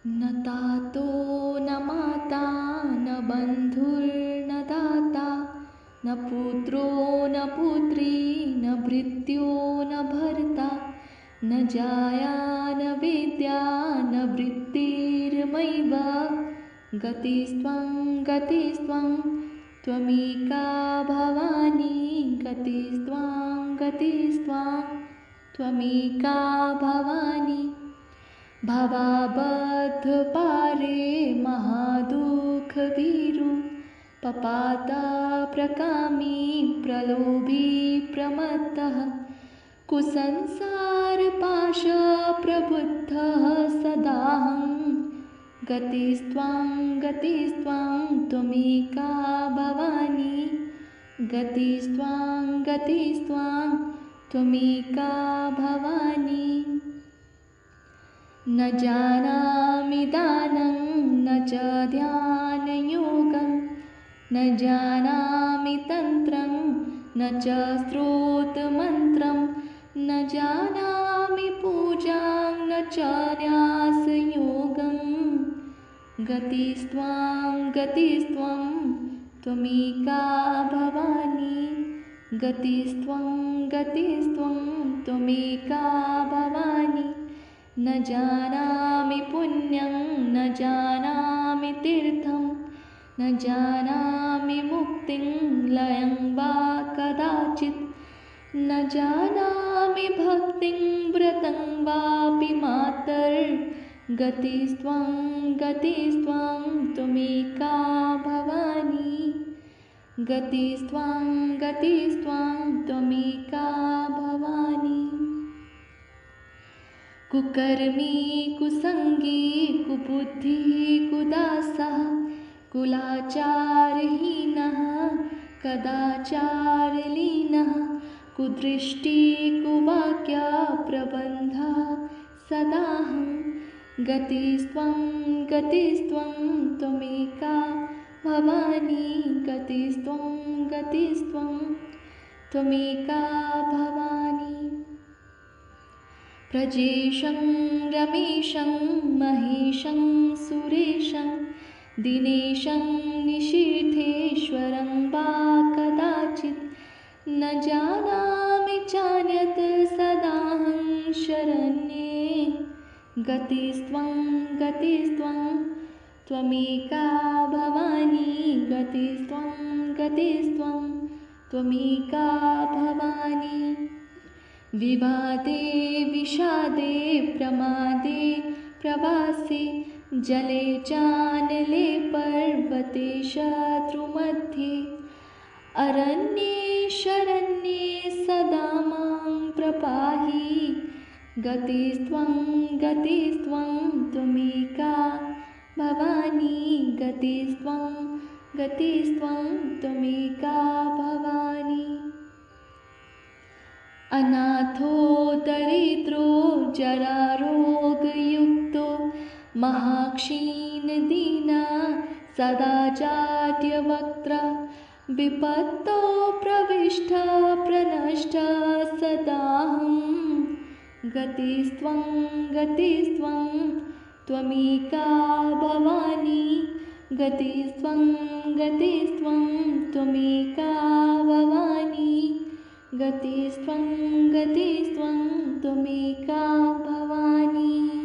न तातो न माता न बन्धुर्न दाता न पुत्रो न पुत्री न भृत्यो न भर्ता न जाया न विद्या न वृत्तिर्मैव गतिस्त्वं त्वमेका भवानी गतिस्त्वं त्वमेका भवानी भवाबद्धपारे महादुःखभीरु पपाताप्रकामी प्रलोभी प्रमत्तः कुसंसारपाशप्रबुद्धः सदाहं गतिस्त्वं त्वमेका भवानी गतिस्त्वं त्वमेका भवानी न जानामि दानं न च ध्यानयोगं न जानामि तन्त्रं न च स्तोत्रमन्त्रं न जानामि पूजां न च न्यासयोगं गतिस्त्वं त्वमेका भवानी गतिस्त्वं त्वमेका भवानी न जानामि पुण्यं न जानामि तीर्थं न जानामि मुक्तिं लयं वा कदाचित् न जानामि भक्तिं व्रतं वापि मातर्गतिस्त्वं त्वमेका भवानी गतिस्त्वं त्वमेका भवानी कुकर्मी कुसंगी कुबुद्धिः कुदासः कुलाचारहीनः कदाचारलीनः कुदृष्टि कुवाक्य प्रबन्धः सदाहं गतिस्त्वं त्वमेका भवानी गतिस्त्वं त्वमेका भवानी प्रजेशं रमेशं महेशं सुरेशं दिनेशं निशीथेश्वरं वा कदाचित् न जानामि चान्यत् सदाहं शरण्ये गतिस्त्वं त्वमेका भवानी गतिस्त्वं त्वमेका भवानी विवादे विषादे प्रमादे प्रवासे जले चानले पर्वते शत्रुमध्ये अरण्ये शरण्ये सदा मां प्रपाहि गतिस्त्वं त्वमेका भवानी गतिस्त्वं त्वमेका भवानी अनाथो दरिद्रो जरारोगयुक्तो महाक्षीणदीना सदा जाड्यवक्त्र विपत्तो प्रविष्ट प्रनष्ट सदाहं गतिस्त्वं त्वमेका भवानी गतिस्त्वं त्वमेका भवानी गतिस्त्वं त्वमेका भवानी।